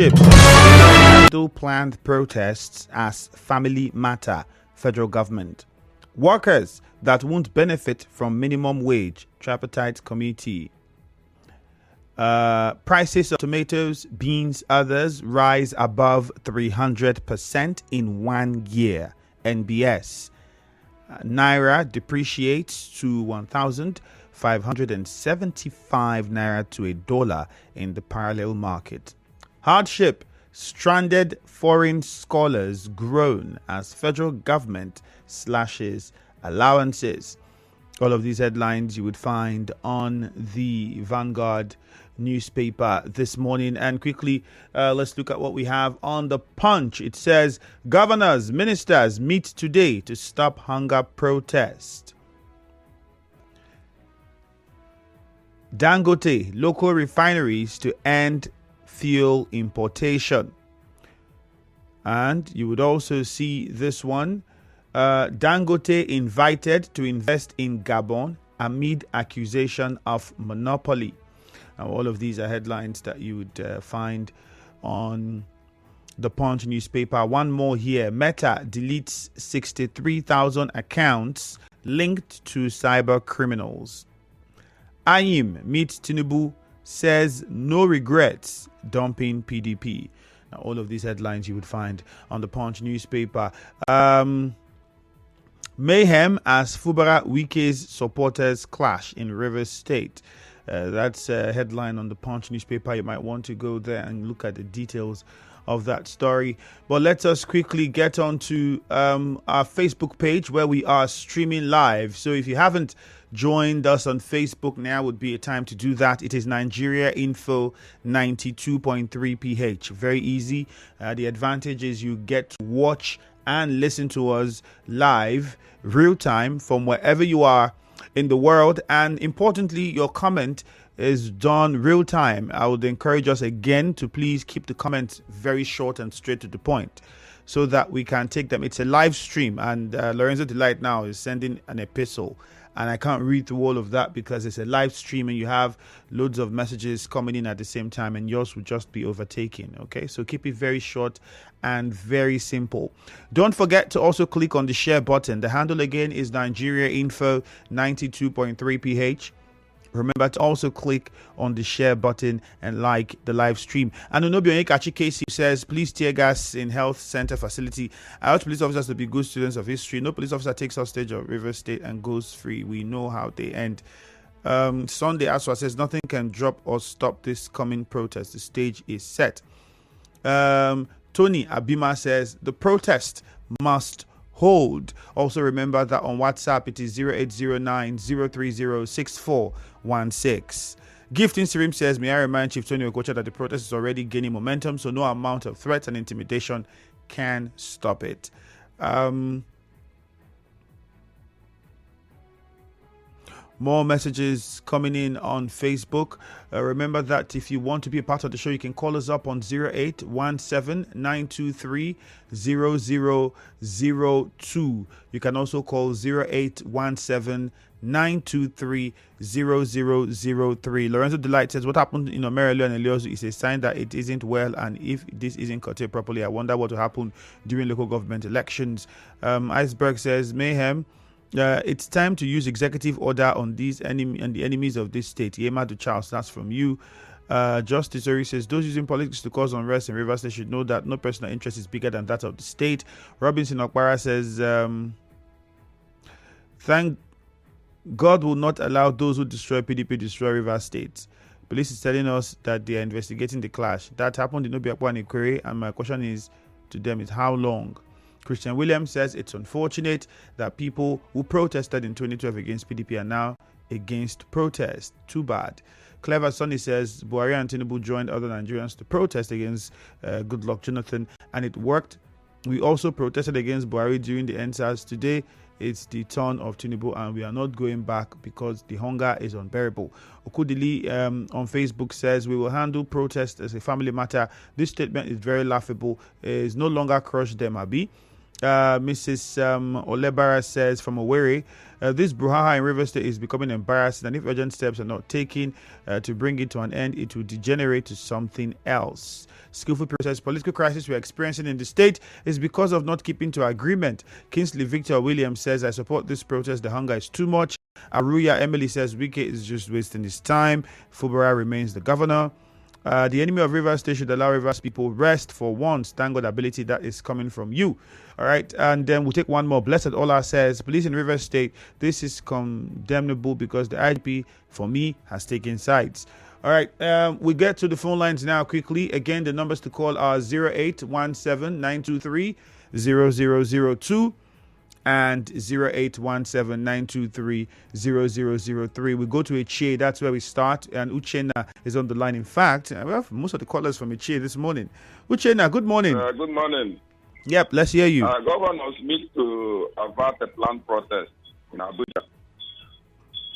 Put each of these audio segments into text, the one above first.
Hardship. Handle planned protests as family matter. Federal government. Workers that won't benefit from minimum wage. Tripartite committee. Prices of tomatoes, beans, others rise above 300% in 1 year. NBS. Naira depreciates to 1,575 naira to a dollar in the parallel market. Hardship. Stranded foreign scholars groan as federal government slashes allowances. All of these headlines you would find on the Vanguard newspaper this morning. And quickly, let's look at what we have on the Punch. It says, governors, ministers meet today to stop hunger protest. Dangote, local refineries to end fuel importation. And you would also see this one. Dangote invited to invest in Gabon amid accusation of monopoly. Now, all of these are headlines that you would find on the Punch newspaper. One more here. Meta deletes 63,000 accounts linked to cyber criminals. Ayim meets Tinubu, says no regrets dumping PDP. Now, all of these headlines you would find on the Punch newspaper. Mayhem as Fubara Wike's supporters clash in Rivers State. That's a headline on the Punch newspaper. You might want to go there and look at the details of that story. But let us quickly get on to our Facebook page where we are streaming live. So if you haven't joined us on Facebook, now would be a time to do that. It is Nigeria Info 92.3 PH. Very easy. The advantage is you get to watch and listen to us live, real time, from wherever you are in the world. And importantly, your comment is done real time. I would encourage us again to please keep the comments very short and straight to the point so that we can take them. It's a live stream, and Lorenzo Delight now is sending an epistle. And I can't read through all of that because it's a live stream and you have loads of messages coming in at the same time, and yours will just be overtaken. Okay, so keep it very short and very simple. Don't forget to also click on the share button. The handle again is Nigeria Info 92.3 PH. Remember to also click on the share button and like the live stream. And Onobio Casey says, please tear gas in health center facility. I urge police officers to be good students of history. No police officer takes hostage of River State and goes free. We know how they end. Sunday Aswa says, nothing can drop or stop this coming protest. The stage is set. Tony Abima says, the protest must hold. Also remember that on WhatsApp it is 0809 030 6416. Gifting Sirim says, may I remind Chief Tony Okocha that the protest is already gaining momentum, so no amount of threats and intimidation can stop it. More messages coming in on Facebook. Remember that if you want to be a part of the show, you can call us up on 0817 923 0002. You can also call 0817 923 0003. Lorenzo Delight says, what happened in Omerelo and Eliozu is a sign that it isn't well, and if this isn't curtailed properly, I wonder what will happen during local government elections. Iceberg says, mayhem. It's time to use executive order on these and the enemies of this state. Yema to Charles, that's from you. Justice Ori says, those using politics to cause unrest in Rivers State should know that no personal interest is bigger than that of the state. Robinson Okpara says, thank God will not allow those who destroy PDP destroy Rivers State. Police is telling us that they are investigating the clash. That happened in Obiakwa and Ikwere, and my question is to them is how long? Christian Williams says it's unfortunate that people who protested in 2012 against PDP are now against protest. Too bad. Clever Sonny says Buhari and Tinubu joined other Nigerians to protest against Goodluck Jonathan, and it worked. We also protested against Buhari during the NSAS. Today, it's the turn of Tinubu, and we are not going back because the hunger is unbearable. Okudili on Facebook says, we will handle protest as a family matter. This statement is very laughable. It is no longer crush them, Abi. Mrs. Olebara says from Owerri, this brouhaha in Rivers State is becoming embarrassing, and if urgent steps are not taken to bring it to an end, it will degenerate to something else. Skillful process, political crisis we're experiencing in the state is because of not keeping to agreement. Kingsley Victor Williams says, I support this protest. The hunger is too much. Aruya Emily says, Wike is just wasting his time. Fubara remains the governor. The enemy of Rivers State should allow Rivers people rest for once. Thank God ability that is coming from you. All right. And then we'll take one more. Blessed Ola says, police in Rivers State, this is condemnable because the IGP, for me, has taken sides. All right. We get to the phone lines now quickly. Again, the numbers to call are 0817-923-0002 and 0817-923-0003. We go to Ichie. That's where we start. And Uchenna is on the line. In fact, we have most of the callers from Ichie this morning. Uchenna, good morning. Good morning. Yep, let's hear you. Governors need to avert a planned protest in Abuja.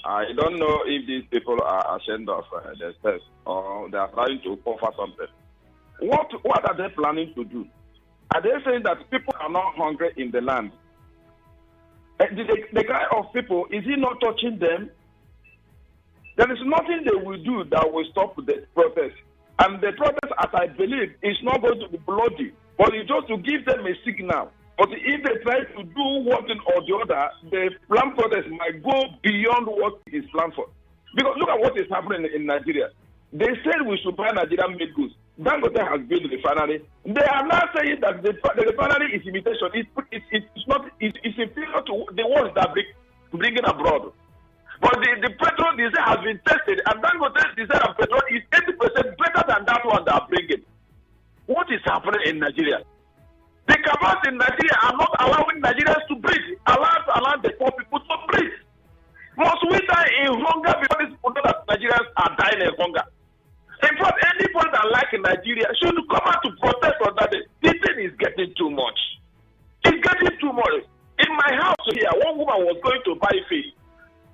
I don't know if these people are ashamed of themselves or they are trying to offer something. What are they planning to do? Are they saying that people are not hungry in the land? The kind of people, is he not touching them? There is nothing they will do that will stop the protest. And the protest, as I believe, is not going to be bloody, but it's just to give them a signal. But if they try to do one thing or the other, the planned protest might go beyond what is planned for. Because look at what is happening in Nigeria. They said we should buy Nigerian made goods. Dangote has built the refinery. They are now saying that the refinery is imitation. It's inferior to the ones that bringing abroad. But the petrol diesel has been tested, and Dangote diesel and petrol is 80% better than that one they are bringing. What is happening in Nigeria? The government in Nigeria are not allowing Nigerians to breathe. Allow the poor people to breathe. Must we die in hunger because these people know that Nigerians are dying in hunger? In fact, anybody that likes Nigeria should come out to protest on that day. This thing is getting too much. It's getting too much. In my house here, one woman was going to buy fish.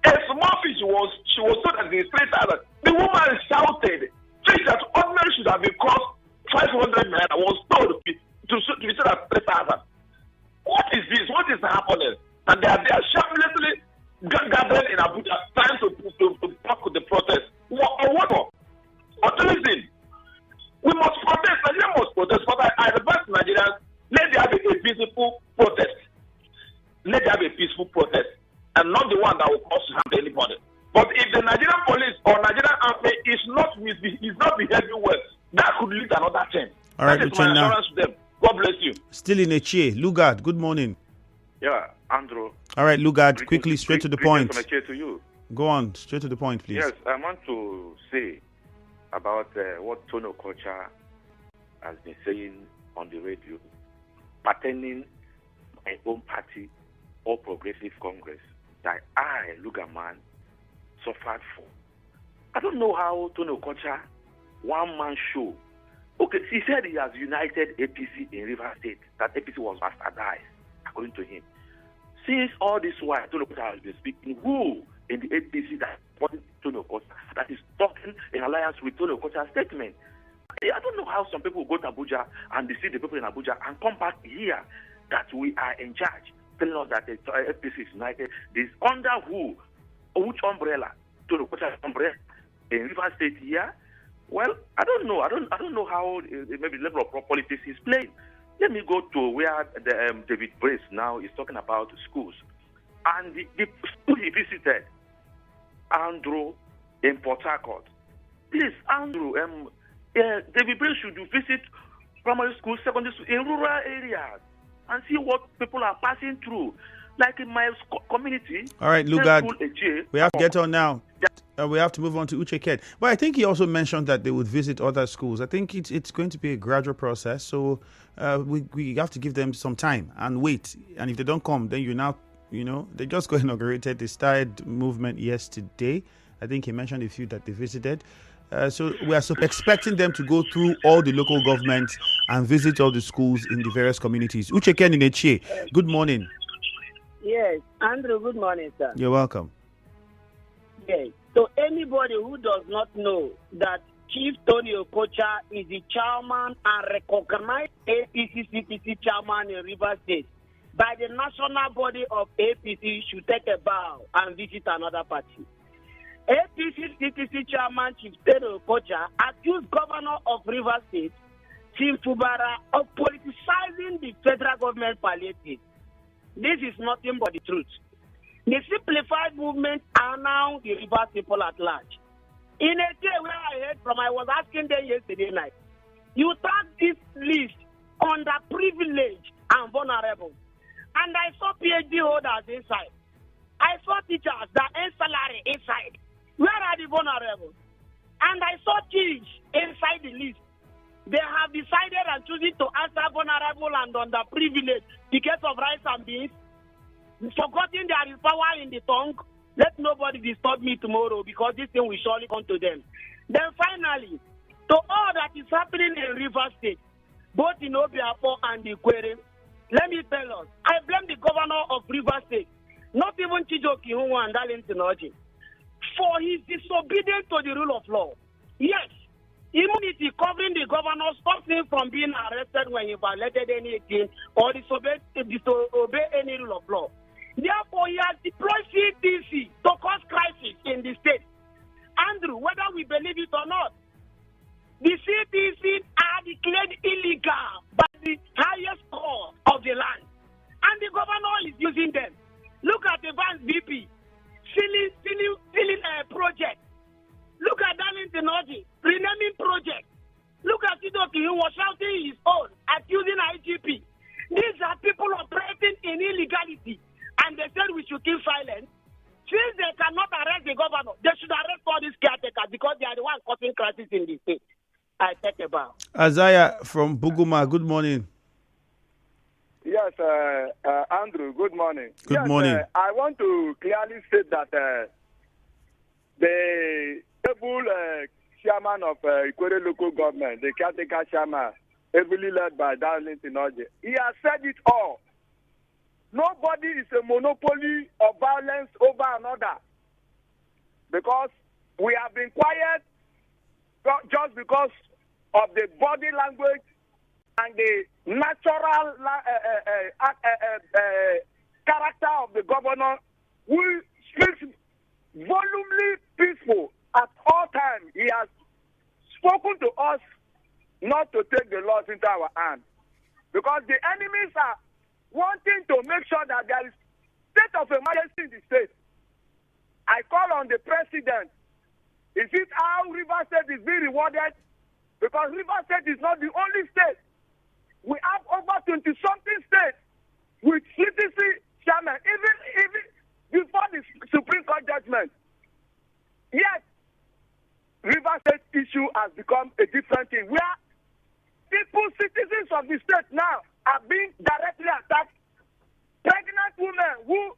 A small fish she was told that it's 3,000. The woman shouted, fish that ordinarily should have been cost 500 naira was told to be sold at 3,000. What is this? What is happening? And they are shamelessly gathered in Abuja trying to block the protest. What more? But listen, we must protest. Nigeria must protest. But I advise Nigerians, let there be a peaceful protest. Let there be a peaceful protest, and not the one that will cause harm to anybody. But if the Nigerian police or Nigerian army is not behaving well, that could lead to another thing. All right, that is my assurance to them. God bless you. Still in Ichie. Lugard, good morning. Yeah, Andrew. All right, Lugard, quickly, straight to the point. From Ichie to you. Go on, straight to the point, please. Yes, I want to say about what Tony Okocha has been saying on the radio, pertaining my own party, All Progressive Congress, that I, Lugaman, suffered for. I don't know how Tony Okocha, one-man show. Okay, he said he has united APC in Rivers State, that APC was bastardized, according to him. Since all this while, Tony Okocha has been speaking, who in the APC that supported Tony Okocha, that is talking in alliance with Tony Okocha's statement? I don't know how some people go to Abuja and deceive the people in Abuja and come back here that we are in charge, telling us that the APC is united. This under who? Which umbrella? Tony Okocha's umbrella in Rivers State here? Well, I don't know. I don't know how maybe the level of politics is playing. Let me go to where David Brace now is talking about schools. And the school he visited, Andrew, in Port Harcourt. Please, Andrew, David Brace should visit primary school, secondary school in rural areas and see what people are passing through. Like in my community. All right, Lugard, we have to get on now. We have to move on to Ucheket. But I think he also mentioned that they would visit other schools. I think it's going to be a gradual process. So we have to give them some time and wait. And if they don't come, then they just got inaugurated. They started movement yesterday. I think he mentioned a few that they visited. So we are expecting them to go through all the local governments and visit all the schools in the various communities. Ucheket in Ichie, good morning. Yes, Andrew, good morning, sir. You're welcome. Yes. So anybody who does not know that Chief Tony Okocha is the chairman and recognized APC CPC chairman in Rivers State, by the national body of APC should take a bow and visit another party. APC CTC chairman Chief Teno Okocha accused governor of Rivers State, Tim Fubara, of politicizing the federal government palliative. This is nothing but the truth. The simplified movement are now the Rivers people at large. In a day where I was asking them yesterday night, you tag this list underprivileged and vulnerable. And I saw PhD holders inside. I saw teachers that earn salary inside. Where are the vulnerable? And I saw kids inside the list. They have decided and choosing to answer vulnerable and underprivileged because of rice and beans, forgetting there is power in the tongue. Let nobody disturb me tomorrow because this thing will surely come to them. Then finally, to all that is happening in Rivers State, both in Obiapo and the Ikwere, let me tell us, I blame the governor of Rivers State, not even Chijoki Hunwa and Darlington Oji, for his disobedience to the rule of law. Yes, immunity covering the governor stops him from being arrested when he violated anything or disobey any rule of law. Therefore, he has deployed CTC to cause crisis in the state. Andrew, whether we believe it or not, the CTC are declared illegal by the highest court of the land. And the governor is using them. Look at the Vance VP, filling a project. Look at Darlington Oji, renaming project. Look at Sidoki, who was shouting his own, accusing IGP. These are people operating in illegality. And they said we should keep silent. Since they cannot arrest the governor, they should arrest all these caretakers because they are the ones causing crisis in the state. I take a bow. Isaiah from Buguma, good morning. Yes, Andrew, good morning. Good morning. I want to clearly state that the able chairman of Ikwere local government, the caretaker chairman, heavily led by Darlington Oji, he has said it all. Nobody is a monopoly of violence over another. Because we have been quiet just because of the body language and the natural character of the governor, who speaks volubly peaceful at all times. He has spoken to us not to take the laws into our hands. Because the enemies are wanting to make sure that there is state of emergency in the state. I call on the president. Is it how Rivers State is being rewarded? Because Rivers State is not the only state. We have over 20-something states with CTC chairman, even before the Supreme Court judgment. Yet, Rivers State issue has become a different thing, where people, citizens of the state now, are being directly attacked. Pregnant women who,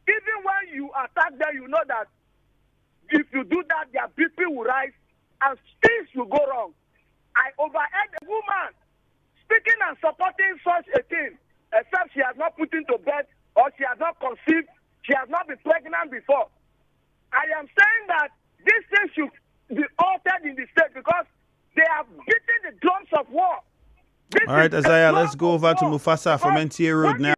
even when you attack them, you know that if you do that, their BP will rise and things will go wrong. I overheard a woman speaking and supporting such a thing, except she has not put into bed or she has not conceived, she has not been pregnant before. I am saying that this thing should be altered in the state because they are beating the drums of war. All right, Isaiah, let's go over to Mufasa from NTA Road now.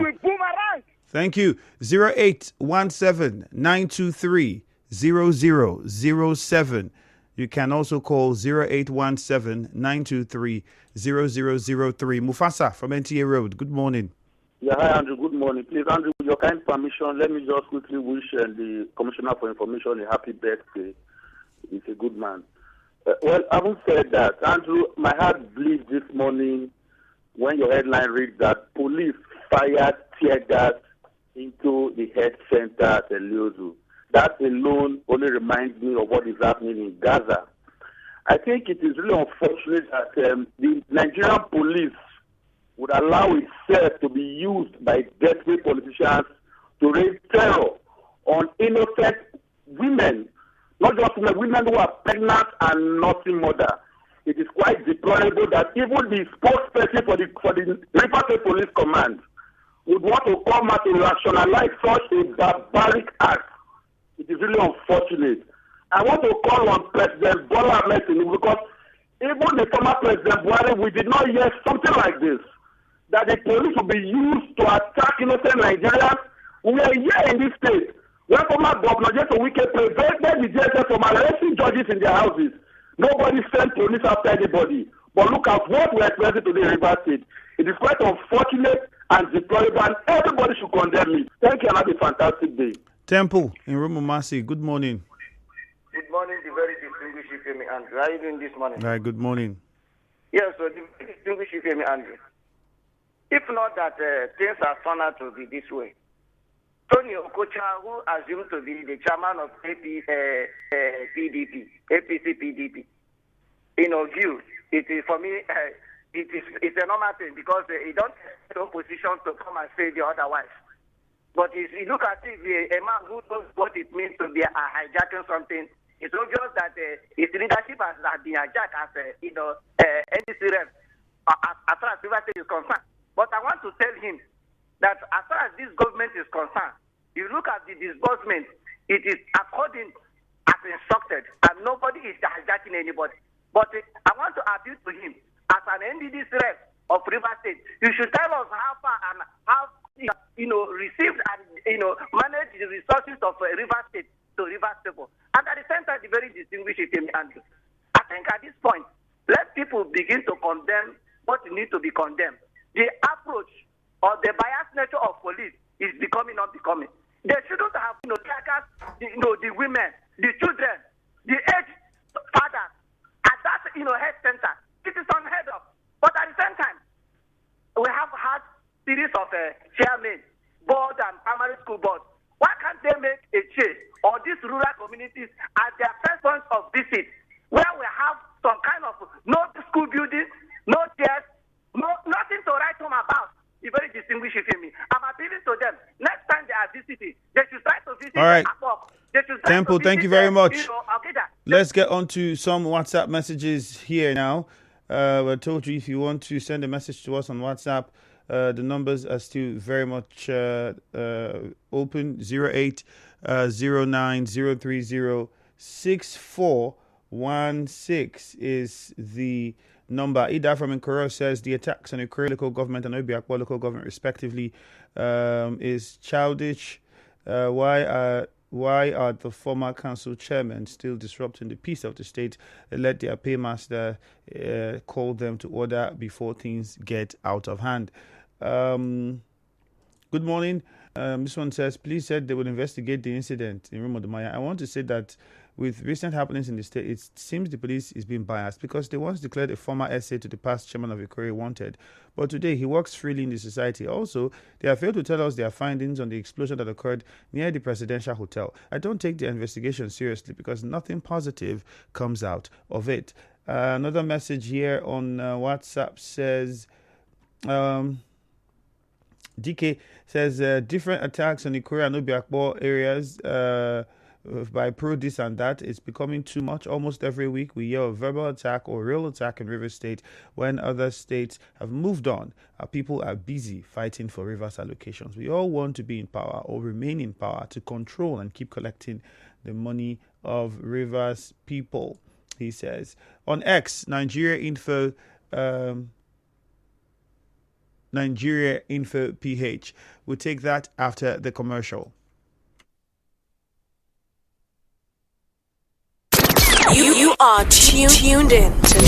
Thank you. 0817-923-0007. You can also call 0817-923-0003. Mufasa from NTA Road, good morning. Yeah, hi, Andrew. Good morning. Please, Andrew, with your kind permission, let me just quickly wish the Commissioner for Information a happy birthday. He's a good man. Well, having said that, Andrew, my heart bleeds this morning when your headline reads that police fired tear gas into the health center at Eliozu. That alone only reminds me of what is happening in Gaza. I think it is really unfortunate that the Nigerian police would allow itself to be used by desperate politicians to raise terror on innocent women, not just women who are pregnant and nursing mother. It is quite deplorable that even the spokesperson for the Rivers State Police Command would want to come out to rationalize such a barbaric act. It is really unfortunate. I want to call on President Bola Ahmed Tinubu because even the former President Buhari, we did not hear something like this. that the police will be used to attack innocent Nigerians. We are here in this state when former Governor Jason Wike prevented the DSS from arresting judges in their houses. Nobody sent police after anybody. But look at what we are experiencing today in Rivers State. It is quite unfortunate and deplorable, and everybody should condemn it. Thank you and have a fantastic day. Temple in Rumumasi, good morning. Good morning, the very distinguished Ifemi Andrew. How are you doing this morning? Right, good morning. Yes, so the very distinguished Ifemi Andrew. If not that things are turned out to be this way, Tony Okocha, who assumed to be the chairman of APC PDP, in our view, it is for me, it's a normal thing because he don't have opposition to come and say the otherwise. But if you look at it, a man who knows what it means to be hijacking something, it's obvious that his leadership has been hijacked as NDC rep as far as Rivers State is concerned. But I want to tell him that as far as this government is concerned, you look at the disbursement, it is according as instructed, and nobody is hijacking anybody. But I want to appeal to him as an NDC rep of Rivers State. You should tell us how far and how received and managed the resources of Rivers State to Rivers people. And at the same time, the very distinguished Andrew. I think at this point, let people begin to condemn what needs to be condemned. The approach or the biased nature of police is becoming unbecoming. They shouldn't have trackers, the women, the children, the aged fathers at that health center. It is unheard of. But at the same time, we have had series of chairmen, board and primary school boards. Why can't they make a change on these rural communities at their first points of visit, where we have some kind of no school building, no chairs, nothing to write home about? The very distinguished me. I'm appealing to them. Next time they are visiting, they should try to visit. All right. Temple, thank you very much. Let's get on to some WhatsApp messages here now. I told you if you want to send a message to us on WhatsApp, the numbers are still very much open. 0809-030-6416 is the number. Ida from Nkoro says the attacks on Ikore local government and Obiakwa local government respectively is childish. Why are the former council chairmen still disrupting the peace of the state? Let their paymaster call them to order before things get out of hand. Good morning. This one says, police said they would investigate the incident in Rumodumaya. I want to say that with recent happenings in the state, it seems the police is being biased because they once declared a former SA to the past chairman of Ikore wanted. But today, he works freely in the society. Also, they have failed to tell us their findings on the explosion that occurred near the presidential hotel. I don't take the investigation seriously because nothing positive comes out of it. Another message here on WhatsApp says... DK says different attacks on the Ikore and Obiakpo areas by pro this and that. It's becoming too much. Almost every week we hear a verbal attack or real attack in Rivers State when other states have moved on. Our people are busy fighting for Rivers allocations. We all want to be in power or remain in power to control and keep collecting the money of Rivers people, he says. On X, Nigeria Info PH. We'll take that after the commercial. You are tuned in to